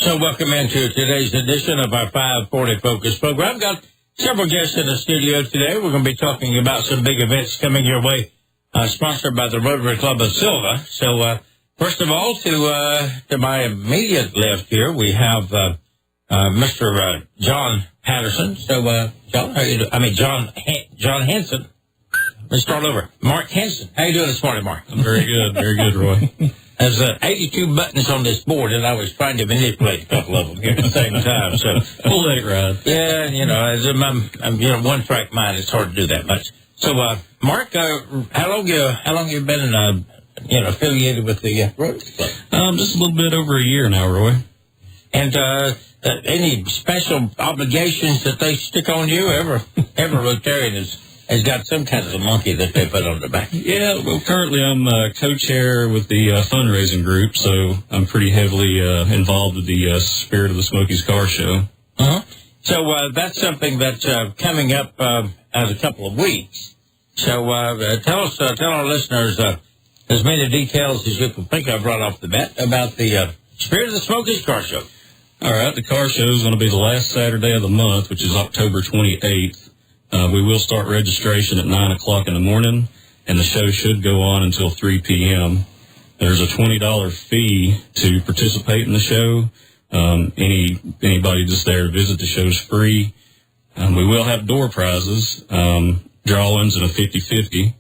So welcome into today's edition of our 540 Focus program. Got several guests in the studio today. We're going to be talking about some big events coming your way, sponsored by the Rotary Club of Sylva. So, first of all, to my immediate left here, we have Mr. John Patterson. So, John, how you doing? John Henson. Let's start over. Mark Henson. How you doing this morning, Mark? I'm very good, Roy. There's 82 buttons on this board, and I was trying to manipulate a couple of them here at the same time. So we'll let it ride. Yeah, as I'm one-track mind, it's hard to do that much. So, Mark, how long you been, affiliated with the Rotary Club? Just a little bit over a year now, Roy. And any special obligations that they stick on you? Every Rotarian has got some kind of a monkey that they put on their back. Yeah, well, currently I'm co-chair with the fundraising group, so I'm pretty heavily involved with the Spirit of the Smokies Car Show. Uh-huh. So that's something that's coming up in a couple of weeks. So tell our listeners as many details as you can think of right off the bat about the Spirit of the Smokies Car Show. All right, the car show is going to be the last Saturday of the month, which is October 28th. We will start registration at 9 o'clock in the morning, and the show should go on until 3 p.m. There's a $20 fee to participate in the show. Anybody that's there to visit the show is free. We will have door prizes, drawings, and a 50-50.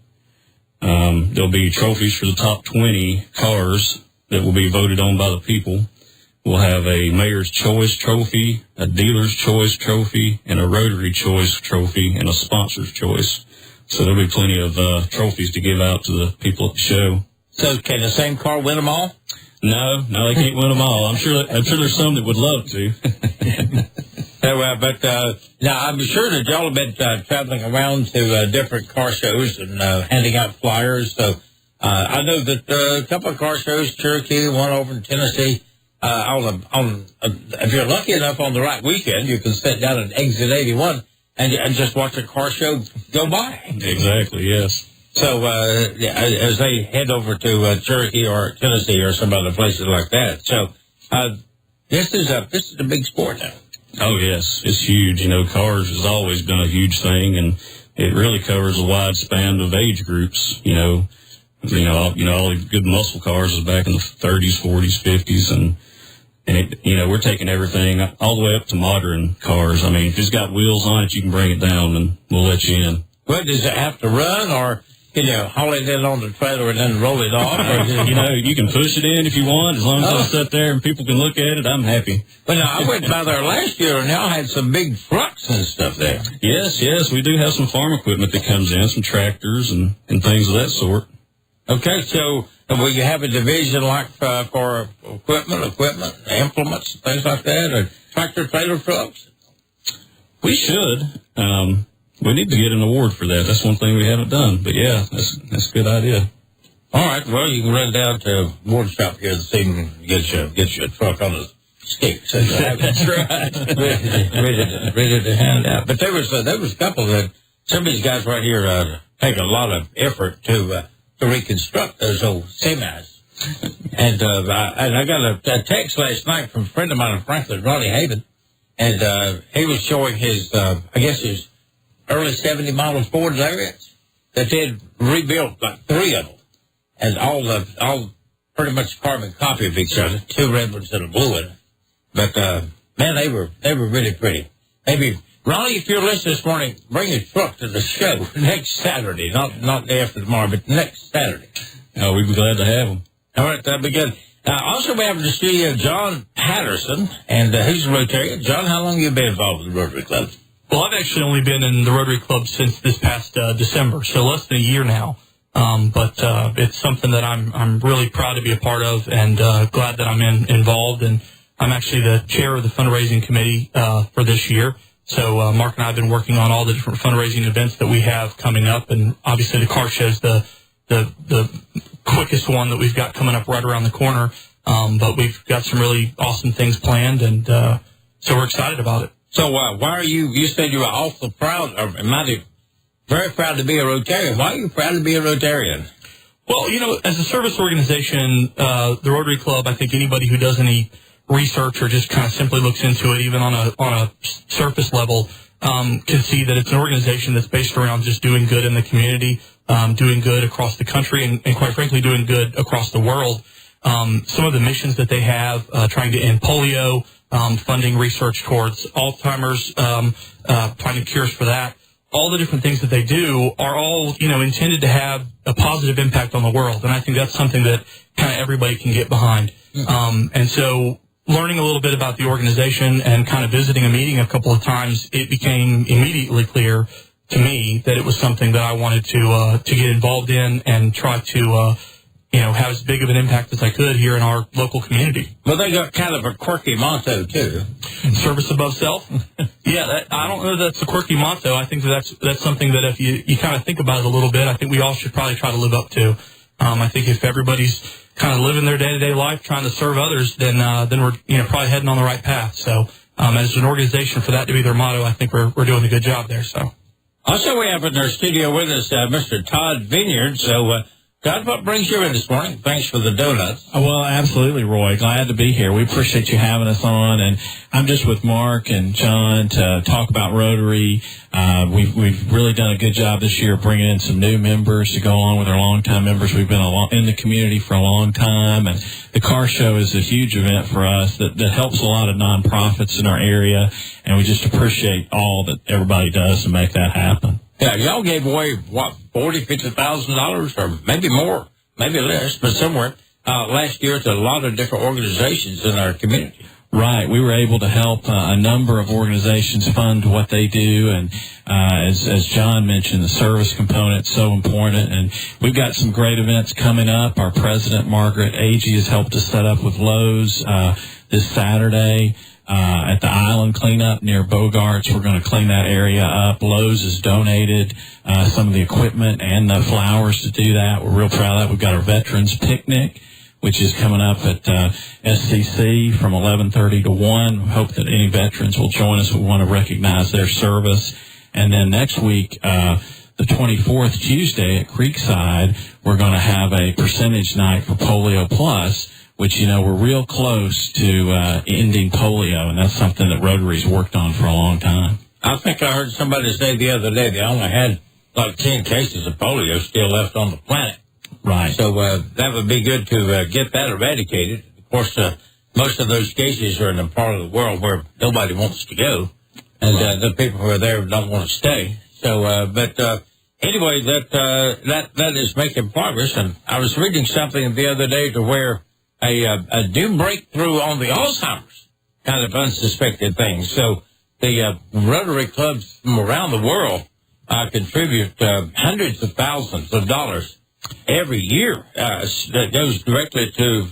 There'll be trophies for the top 20 cars that will be voted on by the people. We'll have a Mayor's Choice Trophy, a Dealer's Choice Trophy, and a Rotary Choice Trophy, and a Sponsor's Choice. So there'll be plenty of trophies to give out to the people at the show. So can the same car win them all? No, they can't win them all. I'm sure there's some that would love to. Now, I'm sure that y'all have been traveling around to different car shows and handing out flyers. So I know that a couple of car shows, Cherokee, one over in Tennessee, if you're lucky enough on the right weekend, you can sit down at Exit 81 and just watch a car show go by. Exactly, yes. So as they head over to Cherokee or Tennessee or some other places like that. So this is a big sport now. Oh yes, it's huge. Cars has always been a huge thing, and it really covers a wide span of age groups. All the good muscle cars is back in the 30s, 40s, 50s, and we're taking everything all the way up to modern cars. I mean, if it's got wheels on it, you can bring it down, and we'll let you in. Well, does it have to run, or haul it in on the trailer and then roll it off? Or you can push it in if you want, as long as I sit there and people can look at it. I'm happy. Well, now, I went by there last year, and y'all had some big trucks and stuff there. Yes, we do have some farm equipment that comes in, some tractors and things of that sort. Okay, so will you have a division like for equipment, implements, things like that, or tractor-trailer trucks? We should. We need to get an award for that. That's one thing we haven't done. But, yeah, that's a good idea. All right, well, you can run down to Ward Shop here this evening and get your truck on a stick. So that's right. ready to hand out. But there was a couple that some of these guys right here take a lot of effort to reconstruct those old semis. And I got a text last night from a friend of mine in Franklin, Ronnie Haven, and he was showing his early 70 model Ford Lariats that they'd rebuilt like 3 of them, and all pretty much carbon copy of each other, 2 red ones and a blue one. But man, they were really pretty. Maybe Ronnie, if you're listening this morning, bring your truck to the show next Saturday, not day after tomorrow, but next Saturday. Oh, we'd be glad to have them. All right, that'll be good. Also, we have in the studio John Patterson, and he's a Rotarian. John, how long have you been involved with the Rotary Club? Well, I've actually only been in the Rotary Club since this past December, so less than a year now. But it's something that I'm really proud to be a part of, and glad that I'm involved. And I'm actually the chair of the fundraising committee for this year. So Mark and I have been working on all the different fundraising events that we have coming up, and obviously the car show's the quickest one that we've got coming up right around the corner. But we've got some really awesome things planned, and so we're excited about it. So why are you said you were awful proud, or very proud to be a Rotarian. Why are you proud to be a Rotarian? Well, as a service organization, the Rotary Club, I think anybody who does any research or just kind of simply looks into it, even on a surface level, can see that it's an organization that's based around just doing good in the community, doing good across the country, and quite frankly, doing good across the world. Some of the missions that they have, trying to end polio, funding research towards Alzheimer's, finding cures for that. All the different things that they do are all, intended to have a positive impact on the world. And I think that's something that kind of everybody can get behind. And so learning a little bit about the organization and kind of visiting a meeting a couple of times, it became immediately clear to me that it was something that I wanted to get involved in and try to, have as big of an impact as I could here in our local community. Well, they got kind of a quirky motto, too. Service above self? Yeah, I don't know that's a quirky motto. I think that's something that if you kind of think about it a little bit, I think we all should probably try to live up to. I think if everybody's kind of living their day-to-day life trying to serve others, then we're probably heading on the right path. So as an organization, for that to be their motto, I think we're doing a good job there. So also, we have in our studio with us Mr. Todd Vineyard. So, Todd, what brings you in this morning? Thanks for the donuts. Well, absolutely, Roy. Glad to be here. We appreciate you having us on. And I'm just with Mark and John to talk about Rotary. We've really done a good job this year bringing in some new members to go along with our longtime members. We've been in the community for a long time. And the car show is a huge event for us that helps a lot of nonprofits in our area. And we just appreciate all that everybody does to make that happen. Yeah, y'all gave away, $50,000 or maybe more, maybe less, but somewhere last year to a lot of different organizations in our community. Right. We were able to help a number of organizations fund what they do. And as John mentioned, the service component is so important. And we've got some great events coming up. Our president, Margaret Agee, has helped us set up with Lowe's this Saturday. At the island cleanup near Bogarts. We're going to clean that area up. Lowe's has donated some of the equipment and the flowers to do that. We're real proud of that. We've got our Veterans Picnic, which is coming up at SCC from 11:30 to 1. We hope that any veterans will join us. We want to recognize their service. And then next week, the 24th, Tuesday at Creekside, we're going to have a percentage night for Polio Plus, which, we're real close to ending polio, and that's something that Rotary's worked on for a long time. I think I heard somebody say the other day they only had like 10 cases of polio still left on the planet. Right. So that would be good to get that eradicated. Of course, most of those cases are in a part of the world where nobody wants to go, and the people who are there don't want to stay. So, anyway, that is making progress. And I was reading something the other day to where a new breakthrough on the Alzheimer's kind of unsuspected thing. So the Rotary clubs from around the world contribute hundreds of thousands of dollars every year that goes directly to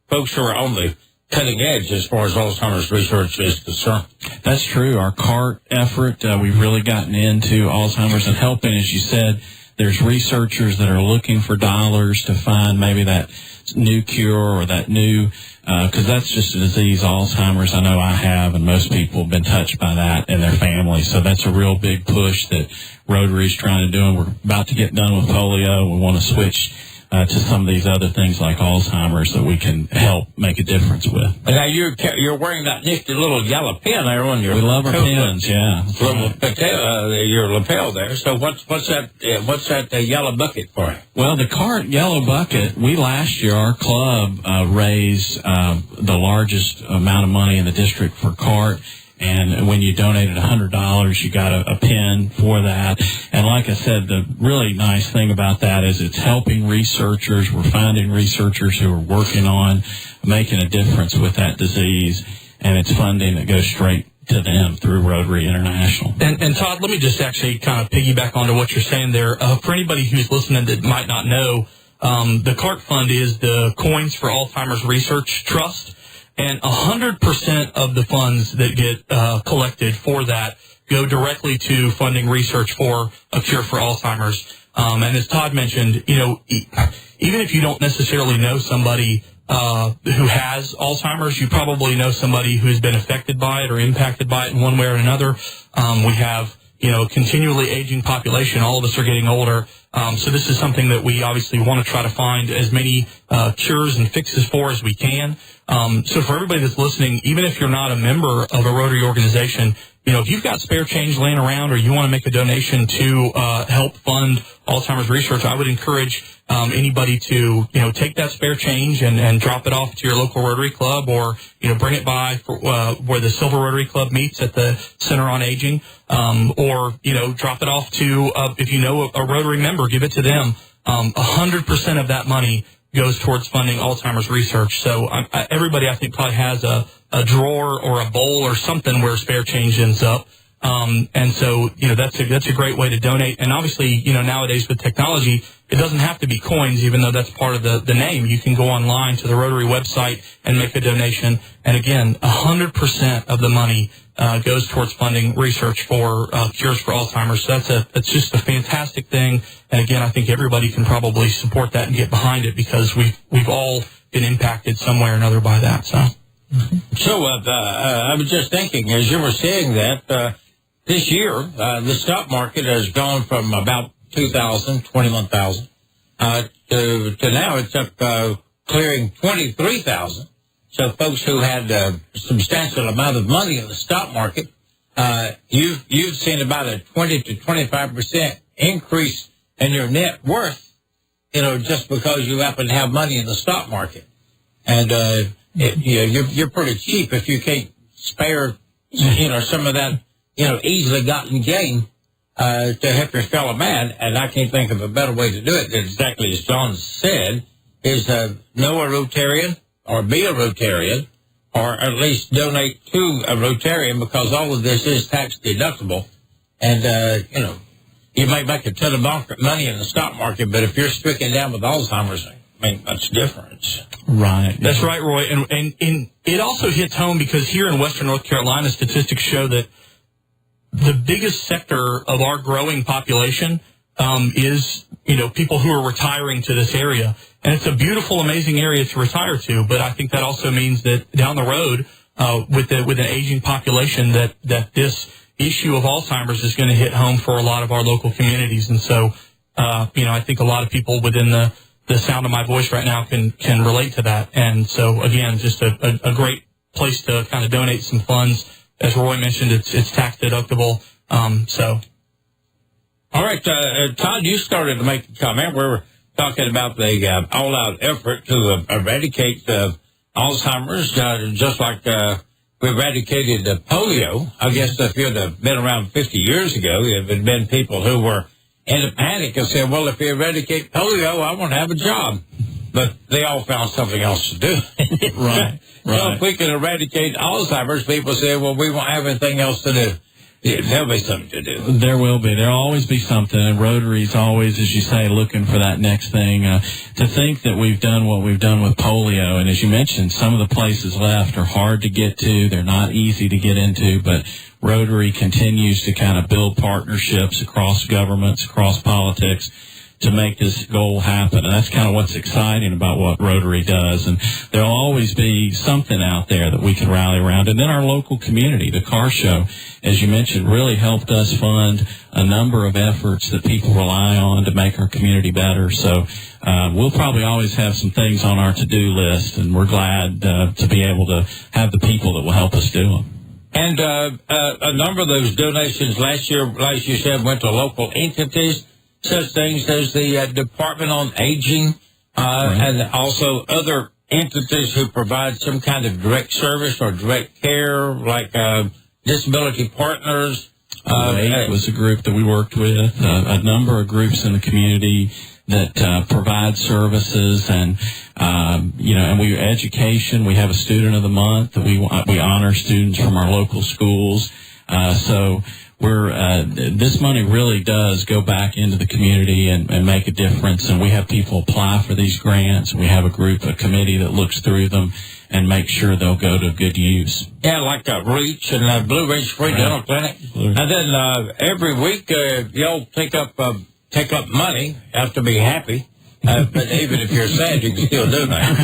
folks who are on the cutting edge as far as Alzheimer's research is concerned. That's true. Our CART effort, we've really gotten into Alzheimer's and helping, as you said. There's researchers that are looking for dollars to find maybe that new cure or that new, because that's just a disease, Alzheimer's. I know I have, and most people have been touched by that in their family. So that's a real big push that Rotary's trying to do, and we're about to get done with polio. We want to switch to some of these other things like Alzheimer's that we can help make a difference with. Now you're wearing that nifty little yellow pin there on your. We love our pins, yeah. Your lapel there. So what's that yellow bucket for? Well, the CART yellow bucket. Last year our club raised the largest amount of money in the district for CART. And when you donated $100, you got a pin for that. And like I said, the really nice thing about that is it's helping researchers. We're finding researchers who are working on making a difference with that disease. And it's funding that goes straight to them through Rotary International. And Todd, let me just actually kind of piggyback onto what you're saying there. For anybody who's listening that might not know, the CART Fund is the Coins for Alzheimer's Research Trust. And 100% of the funds that get collected for that go directly to funding research for a cure for Alzheimer's. And as Todd mentioned, even if you don't necessarily know somebody who has Alzheimer's, you probably know somebody who's been affected by it or impacted by it in one way or another. We have continually aging population. All of us are getting older. So this is something that we obviously want to try to find as many cures and fixes for as we can. So for everybody that's listening, even if you're not a member of a Rotary organization, if you've got spare change laying around or you want to make a donation to help fund Alzheimer's research, I would encourage anybody to, take that spare change and drop it off to your local Rotary Club, or, bring it by for, where the Silver Rotary Club meets at the Center on Aging, or, drop it off to, if you know a Rotary member, give it to them. 100% of that money goes towards funding Alzheimer's research. So everybody, I think, probably has a drawer or a bowl or something where spare change ends up. And so, that's a great way to donate. And obviously, nowadays with technology, it doesn't have to be coins, even though that's part of the name. You can go online to the Rotary website and make a donation. And again, 100% of the money goes towards funding research for cures for Alzheimer's. So that's just a fantastic thing. And again, I think everybody can probably support that and get behind it, because we've all been impacted some way or another by that. So. So I was just thinking, as you were saying that, this year, the stock market has gone from about 21,000, to now it's up clearing 23,000. So folks who had a substantial amount of money in the stock market, you've seen about a 20 to 25% increase in your net worth, just because you happen to have money in the stock market. And you're pretty cheap if you can't spare, some of that, easily gotten gain to help your fellow man. And I can't think of a better way to do it than exactly as John said, is know a Rotarian or be a Rotarian, or at least donate to a Rotarian, because all of this is tax deductible. And, you may make a ton of money in the stock market, but if you're stricken down with Alzheimer's, that's different. Right. That's right, Roy. And it also hits home because here in Western North Carolina, statistics show that the biggest sector of our growing population is, people who are retiring to this area. And it's a beautiful, amazing area to retire to. But I think that also means that down the road, with an aging population, that this issue of Alzheimer's is going to hit home for a lot of our local communities. And so, I think a lot of people within the sound of my voice right now can relate to that. And so, again, just a great place to kind of donate some funds. As Roy mentioned, it's tax deductible. All right, Todd, you started to make a comment. We were talking about the all-out effort to eradicate Alzheimer's, just like we eradicated polio. I guess if you'd have been around 50 years ago, there had been people who were in a panic and said, well, if we eradicate polio, I won't have a job. But they all found something else to do. Right. So if we can eradicate Alzheimer's, people say, well, we won't have anything else to do. There'll be something to do. There will be. There'll always be something. And Rotary's always, as you say, looking for that next thing. To think that we've done what we've done with polio, and as you mentioned, some of the places left are hard to get to. They're not easy to get into, but Rotary continues to kind of build partnerships across governments, across politics, to make this goal happen. And that's kind of what's exciting about what Rotary does. And there'll always be something out there that we can rally around. And then our local community, the car show, as you mentioned, really helped us fund a number of efforts that people rely on to make our community better. So we'll probably always have some things on our to-do list, and we're glad to be able to have the people that will help us do them. And a number of those donations last year, like you said, went to local entities, such things as the Department on Aging, and also other entities who provide some kind of direct service or direct care, like Disability Partners. It was a group that we worked with, a number of groups in the community that provide services, and and we education. We have a Student of the Month that we honor students from our local schools. So this money really does go back into the community and make a difference. And we have people apply for these grants. We have a committee that looks through them and makes sure they'll go to good use. Yeah, like REACH and Blue Ridge Free Dental Clinic. And then every week y'all take up money. You have to be happy. But even if you're sad, you can still donate.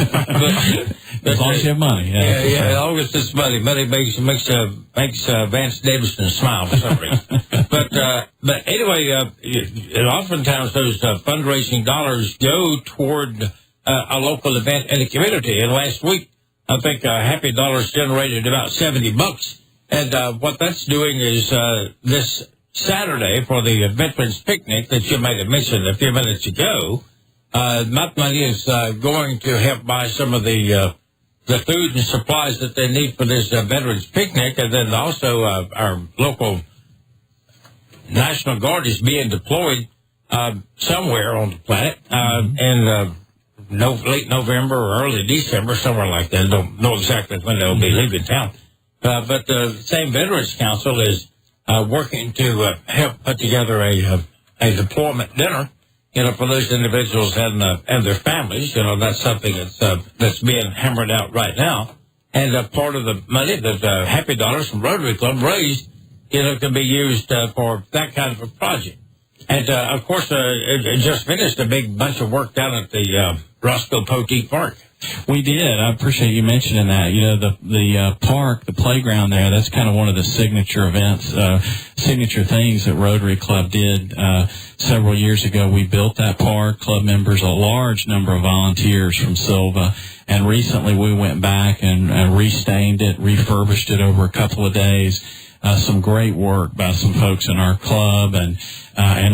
But as long as you have money. Yeah, as long as it's money. Money makes Vance Davidson smile for some reason. But anyway, oftentimes those fundraising dollars go toward a local event in the community. And last week, I think Happy Dollars generated about $70. And what that's doing is this Saturday for the Veterans Picnic that you might have mentioned a few minutes ago, that money is going to help buy some of the food and supplies that they need for this Veterans Picnic. And then also our local National Guard is being deployed somewhere on the planet in late November or early December, somewhere like that. I don't know exactly when they'll be leaving town. But the same Veterans Council is working to help put together a deployment dinner, for those individuals and their families. That's something that's being hammered out right now. And part of the money that Happy Dollars from Rotary Club raised, can be used for that kind of a project. And, of course, it just finished a big bunch of work down at the Roscoe Poteet Park. We did. I appreciate you mentioning that. The park, the playground there, that's kind of one of the signature events, signature things that Rotary Club did several years ago. We built that park, club members, a large number of volunteers from Silva, and recently we went back and restained it, refurbished it over a couple of days. Some great work by some folks in our club, and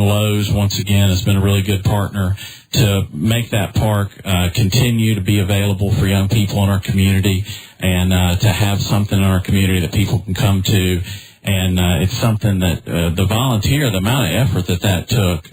Lowe's, once again, has been a really good partner to make that park continue to be available for young people in our community, and to have something in our community that people can come to. And it's something that the amount of effort that took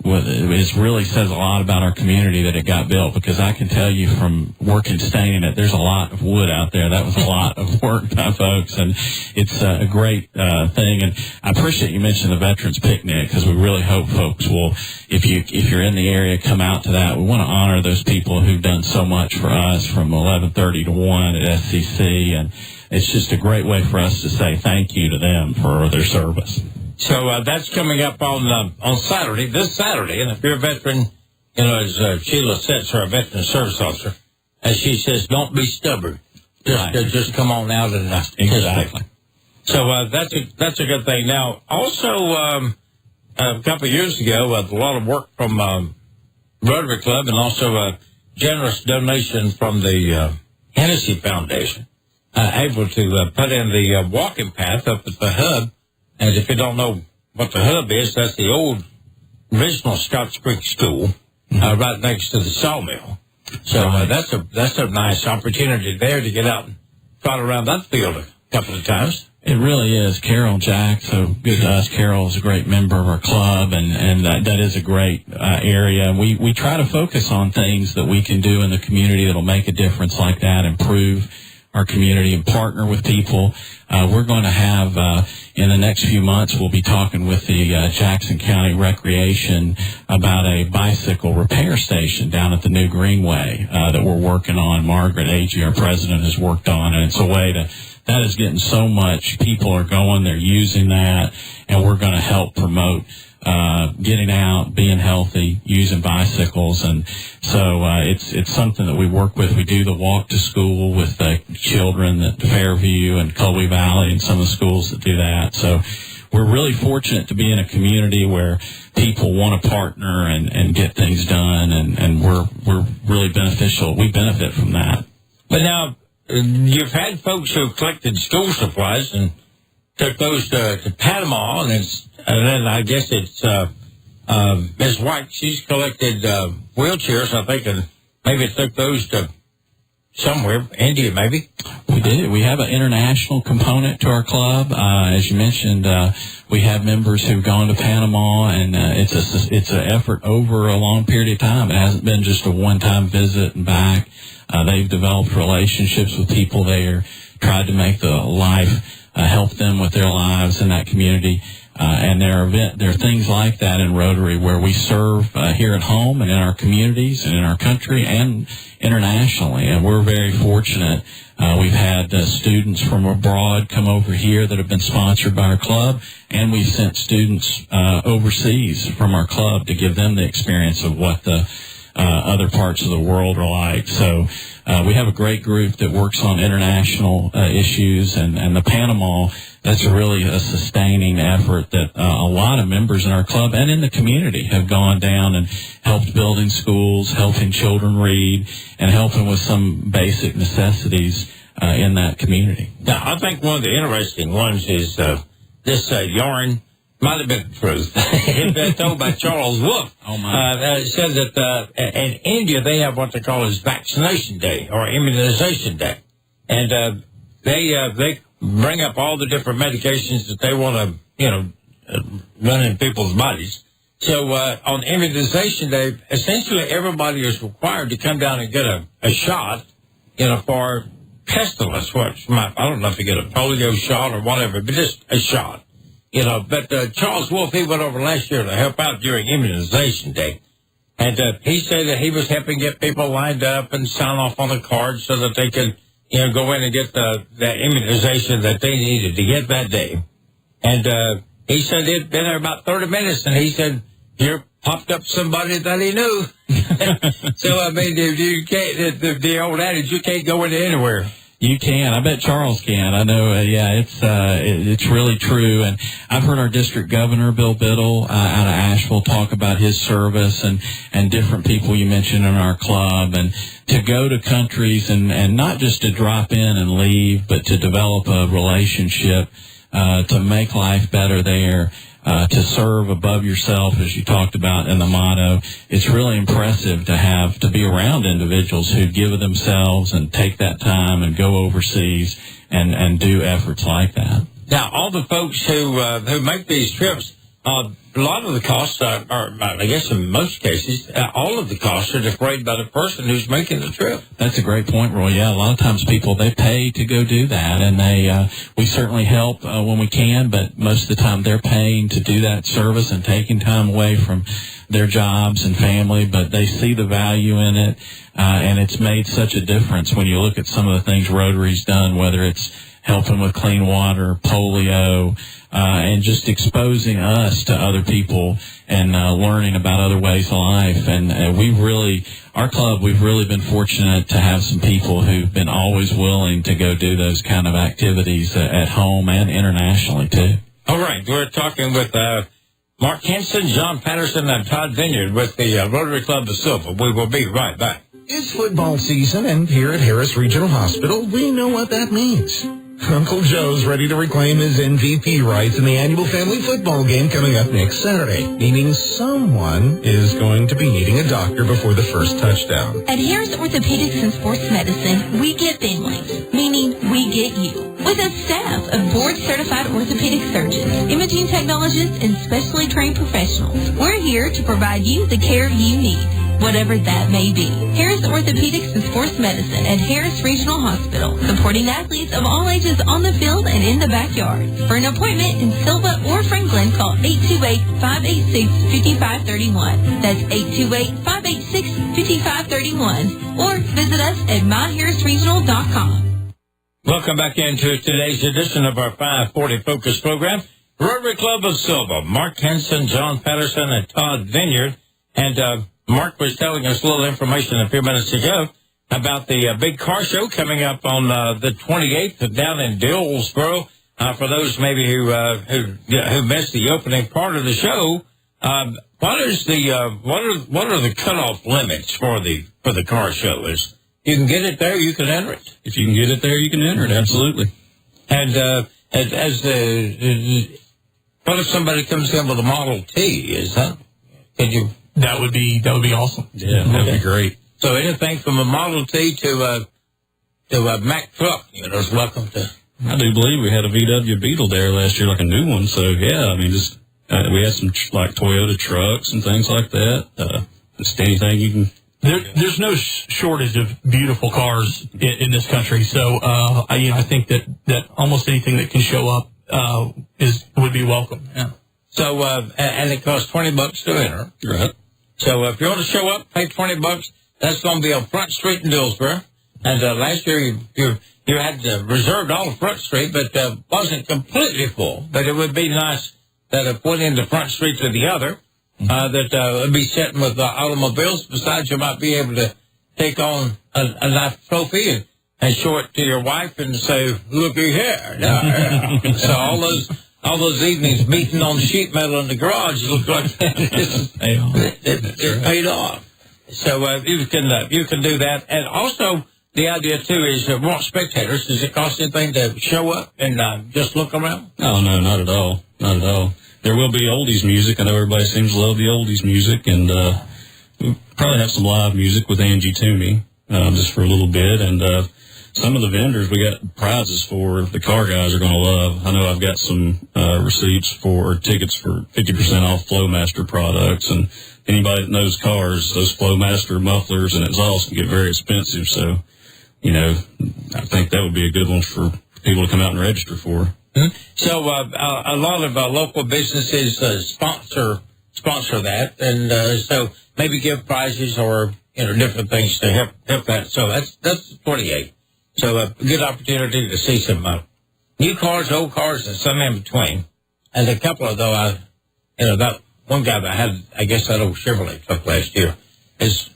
really says a lot about our community that it got built, because I can tell you from working staining it, there's a lot of wood out there. That was a lot of work by folks, and it's a great thing. And I appreciate you mentioning the Veterans Picnic, because we really hope folks will, if you're in the area, come out to that. We want to honor those people who've done so much for us from 11:30 to 1 at SCC, and it's just a great way for us to say thank you to them for their service. So that's coming up on Saturday, this Saturday. And if you're a veteran, as Sheila says, her veteran service officer, as she says, don't be stubborn. Just come on out and exactly. So that's a good thing. Now, also a couple of years ago, a lot of work from Rotary Club, and also a generous donation from the Hennessy Foundation, able to put in the walking path up at the hub. And if you don't know what the hub is, that's the old original Scotts Creek School, right next to the sawmill. So that's a nice opportunity there to get out and trot around that field a couple of times. It really is. Carol Jack, so good to us. Carol is a great member of our club, and that is a great area. We try to focus on things that we can do in the community that'll make a difference like that, improve our community, and partner with people. We're going to have, in the next few months, we'll be talking with the Jackson County Recreation about a bicycle repair station down at the new Greenway that we're working on. Margaret Agee, our president, has worked on, and it's a way that is getting so much. People are going, they're using that, and we're going to help promote getting out, being healthy, using bicycles. And so it's something that we work with. We do the walk to school with the children at Fairview and Colby Valley and some of the schools that do that. So we're really fortunate to be in a community where people want to partner and get things done, and we're really beneficial. We benefit from that. But now, you've had folks who collected school supplies and took those to Panama, and then I guess it's Ms. White. She's collected wheelchairs, I think, and maybe took those to somewhere, India maybe. We did. We have an international component to our club. As you mentioned, we have members who've gone to Panama, and it's an effort over a long period of time. It hasn't been just a one-time visit and back. They've developed relationships with people there, tried to make the life, help them with their lives in that community. And there are things like that in Rotary where we serve here at home and in our communities and in our country and internationally. And we're very fortunate. We've had students from abroad come over here that have been sponsored by our club, and we've sent students overseas from our club to give them the experience of what the other parts of the world are like. So we have a great group that works on international issues, and the Panama, that's really a sustaining effort that a lot of members in our club and in the community have gone down and helped building schools, helping children read, and helping with some basic necessities in that community. Now, I think one of the interesting ones is this yarn might have been the truth. It's been told by Charles Wolf. Oh, my. It said that in India they have what they call is vaccination day or immunization day. And they bring up all the different medications that they want to, run in people's bodies. So on immunization day, essentially everybody is required to come down and get a shot, for pestilence. I don't know if you get a polio shot or whatever, but just a shot. But Charles Wolf, he went over last year to help out during immunization day. And he said that he was helping get people lined up and sign off on the card so that they could, go in and get the immunization that they needed to get that day. And he said he'd been there about 30 minutes, and he said, here popped up somebody that he knew. So, I mean, you can't, the old adage, you can't go into anywhere. You can. I bet Charles can. I know. It's really true. And I've heard our district governor, Bill Biddle, out of Asheville, talk about his service and different people you mentioned in our club, and to go to countries and not just to drop in and leave, but to develop a relationship, to make life better there. To serve above yourself, as you talked about in the motto. It's really impressive to be around individuals who give of themselves and take that time and go overseas and do efforts like that. Now, all the folks who make these trips, a lot of the costs are, I guess in most cases, all of the costs are defrayed by the person who's making the trip. That's a great point, Roy. Yeah, a lot of times people, they pay to go do that, and we certainly help when we can, but most of the time they're paying to do that service and taking time away from their jobs and family, but they see the value in it, and it's made such a difference when you look at some of the things Rotary's done, whether it's helping with clean water, polio, and just exposing us to other people and learning about other ways of life. And our club, we've really been fortunate to have some people who've been always willing to go do those kind of activities at home and internationally, too. All right. We're talking with Mark Henson, John Patterson, and Todd Vineyard with the Rotary Club of Silva. We will be right back. It's football season, and here at Harris Regional Hospital, we know what that means. Uncle Joe's ready to reclaim his MVP rights in the annual family football game coming up next Saturday, meaning someone is going to be needing a doctor before the first touchdown. At Harris Orthopedics and Sports Medicine, we get families, meaning we get you. With a staff of board-certified orthopedic surgeons, imaging technologists, and specially trained professionals, we're here to provide you the care you need, whatever that may be. Harris Orthopedics and Sports Medicine at Harris Regional Hospital, supporting athletes of all ages on the field and in the backyard. For an appointment in Silva or Franklin, call 828-586-5531. That's 828-586-5531. Or visit us at myharrisregional.com. Welcome back into today's edition of our 540 Focus program. Rotary Club of Silva, Mark Henson, John Patterson, and Todd Vineyard. And Mark was telling us a little information a few minutes ago about the big car show coming up on the 28th down in Dillsboro. For those maybe who missed the opening part of the show, what are the cutoff limits for the car show? Is you can get it there, you can enter it. If you can get it there, you can enter it. Absolutely. And what if somebody comes in with a Model T? Could you? That would be awesome. Yeah, that'd be great. So anything from a Model T to a Mack truck, is welcome to. I do believe we had a VW Beetle there last year, like a new one. So yeah, I mean, just we had some like Toyota trucks and things like that. Just anything you can. There's no shortage of beautiful cars in this country. So I think that almost anything that can show up would be welcome. Yeah. So and it costs $20 to enter. Right. So if you want to show up, pay $20. That's going to be on Front Street in Dillsboro. And last year you had reserved all of Front Street, but wasn't completely full. But it would be nice that it went into Front Street to the other. that would be sitting with automobiles. Besides, you might be able to take on a nice trophy and show it to your wife and say, "Looky here." So all those evenings beating on sheet metal in the garage look like it's paid off. So you can do that, and also the idea too is want spectators. Does it cost anything to show up and just look around? Oh no, not at all, not at all. There will be oldies music. I know everybody seems to love the oldies music, and we'll probably have some live music with Angie Toomey just for a little bit, and some of the vendors we got prizes for the car guys are going to love. I know I've got some receipts for tickets for 50% off Flowmaster products, and anybody that knows cars, those Flowmaster mufflers and exhausts can get very expensive. So, I think that would be a good one for people to come out and register for. Mm-hmm. So a lot of local businesses sponsor that, and so maybe give prizes or different things to help that. So that's the 28th. So a good opportunity to see some new cars, old cars, and some in between. And a couple of those, that one guy that had, I guess, that old Chevrolet truck last year is.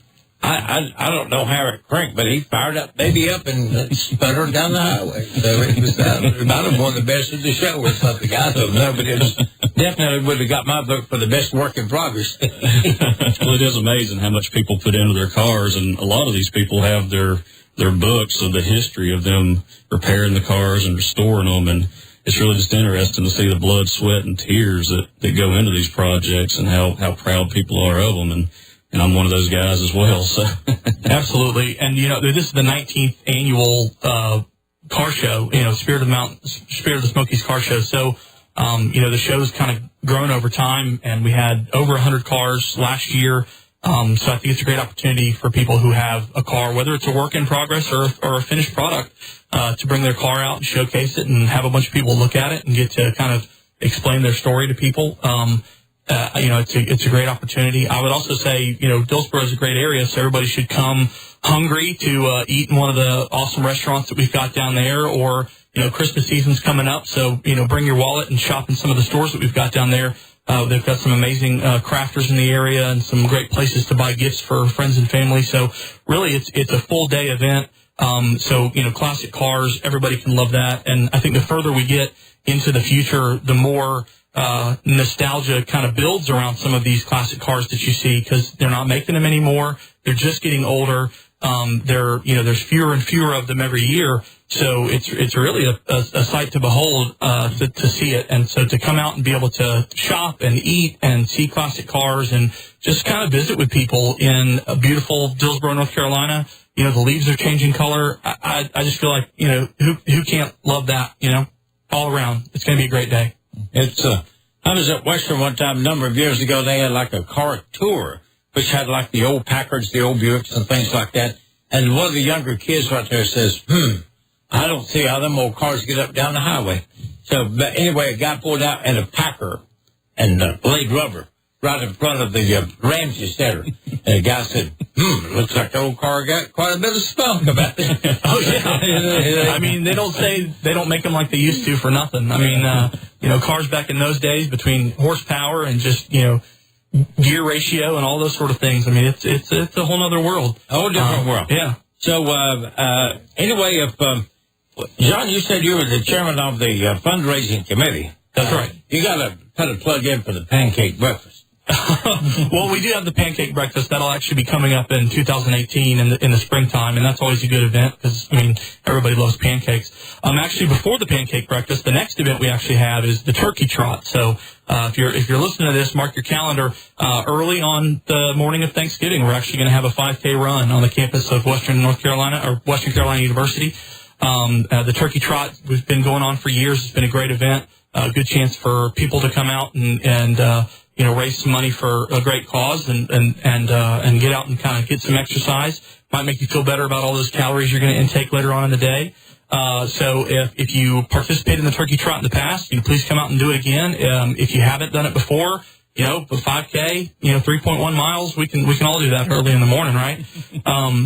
I don't know how it cranked, but he fired up baby up and sputtered down the highway. So it was might have won the best of the show or something. I don't know, but it was definitely would have got my vote for the best work in progress. Well, it is amazing how much people put into their cars, and a lot of these people have their books of the history of them repairing the cars and restoring them, and it's really just interesting to see the blood, sweat, and tears that go into these projects and how proud people are of them. And I'm one of those guys as well. So absolutely. And this is the 19th annual car show. Spirit of the Smokies car show. So the show's kind of grown over time, and we had over 100 cars last year. So I think it's a great opportunity for people who have a car, whether it's a work in progress or a finished product, to bring their car out and showcase it and have a bunch of people look at it and get to kind of explain their story to people. It's a great opportunity. I would also say, Dillsboro is a great area, so everybody should come hungry to eat in one of the awesome restaurants that we've got down there, or, Christmas season's coming up, so, bring your wallet and shop in some of the stores that we've got down there. They've got some amazing crafters in the area and some great places to buy gifts for friends and family. So really, it's a full day event. Classic cars, everybody can love that. And I think the further we get into the future, the more nostalgia kind of builds around some of these classic cars that you see, because they're not making them anymore. They're just getting older. There's fewer and fewer of them every year. So it's really a sight to behold, to see it. And so to come out and be able to shop and eat and see classic cars and just kind of visit with people in a beautiful Dillsboro, North Carolina. The leaves are changing color. I just feel like, who can't love that, all around. It's going to be a great day. It's I was at Western one time a number of years ago. They had like a car tour, which had like the old Packards, the old Buicks, and things like that. And one of the younger kids right there says, I don't see how them old cars get up down the highway. So, but anyway, a guy pulled out in a Packer and laid rubber right in front of the Ramsey Center. And the guy said, looks like the old car got quite a bit of spunk about it. Oh, yeah. I mean, they don't make them like they used to for nothing. I mean, cars back in those days, between horsepower and just, gear ratio and all those sort of things. I mean, it's a whole other world. A whole different world. Yeah. So, anyway, if, John, you said you were the chairman of the fundraising committee. That's right. You got to put a plug in for the pancake breakfast. Well, we do have the pancake breakfast. That'll actually be coming up in 2018 in the springtime, and that's always a good event because, everybody loves pancakes. Actually, before the pancake breakfast, the next event we actually have is the turkey trot. So if you're listening to this, mark your calendar. Early on the morning of Thanksgiving, we're actually going to have a 5K run on the campus of Western Carolina University. The turkey trot has been going on for years. It's been a great event. A good chance for people to come out and raise some money for a great cause and get out and kind of get some exercise. Might make you feel better about all those calories you're going to intake later on in the day. So if you participated in the turkey trot in the past, please come out and do it again. If you haven't done it before, the 5K, 3.1 miles, we can all do that early in the morning, right?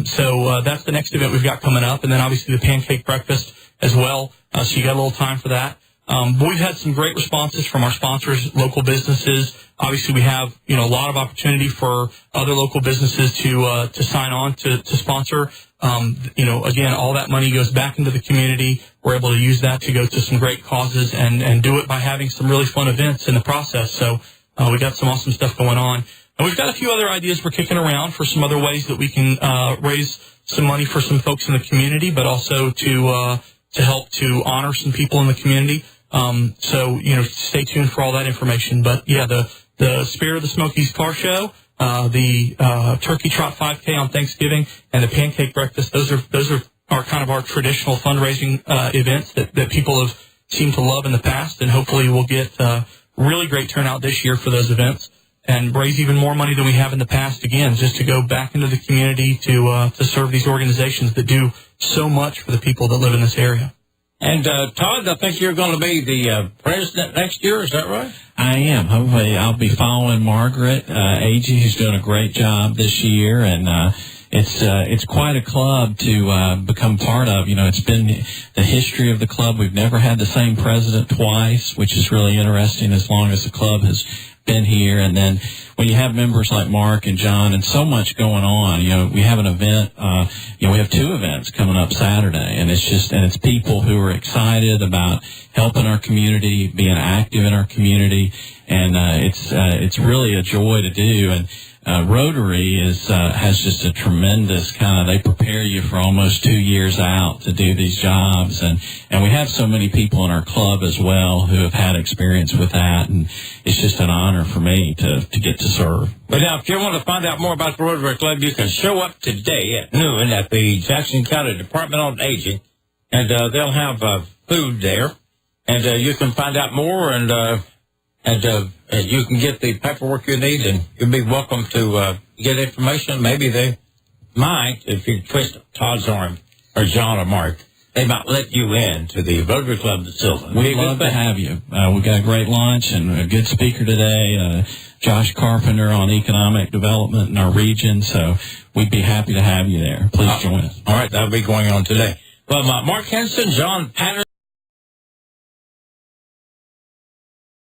So that's the next event we've got coming up. And then obviously the pancake breakfast as well. So you got a little time for that. But we've had some great responses from our sponsors, local businesses. Obviously, we have a lot of opportunity for other local businesses to sign on to sponsor. Again, all that money goes back into the community. We're able to use that to go to some great causes and do it by having some really fun events in the process. So we got some awesome stuff going on. And we've got a few other ideas we're kicking around for some other ways that we can raise some money for some folks in the community, but also to help to honor some people in the community. So stay tuned for all that information. But yeah, the Spirit of the Smokies Car Show, the Turkey Trot 5K on Thanksgiving, and the Pancake Breakfast. Those are kind of our traditional fundraising events that people have seemed to love in the past, and hopefully we'll get really great turnout this year for those events and raise even more money than we have in the past, again, just to go back into the community to serve these organizations that do so much for the people that live in this area. And, Todd, I think you're going to be the president next year. Is that right? I am. Hopefully, I'll be following Margaret Agee, who's doing a great job this year, and it's quite a club to become part of. It's been the history of the club. We've never had the same president twice, which is really interesting as long as the club has been here. And then when you have members like Mark and John and so much going on, we have an event, we have 2 events coming up Saturday, and it's people who are excited about helping our community, being active in our community, and it's really a joy to do. And Rotary has just a tremendous they prepare you for almost 2 years out to do these jobs, and we have so many people in our club as well who have had experience with that, and it's just an honor for me to get to serve. But now, if you want to find out more about the Rotary Club, you can show up today at noon at the Jackson County Department on Aging, and they'll have food there, and you can find out more, and you can get the paperwork you need, and you'll be welcome to get information. Maybe they might, if you twist Todd's arm, or John or Mark, they might let you in to the Rotary Club of Sylvan. We'd love to have you. We've got a great lunch and a good speaker today, Josh Carpenter on economic development in our region, so we'd be happy to have you there. Please join us. All right, that'll be going on today. Well, Mark Henson, John Patterson,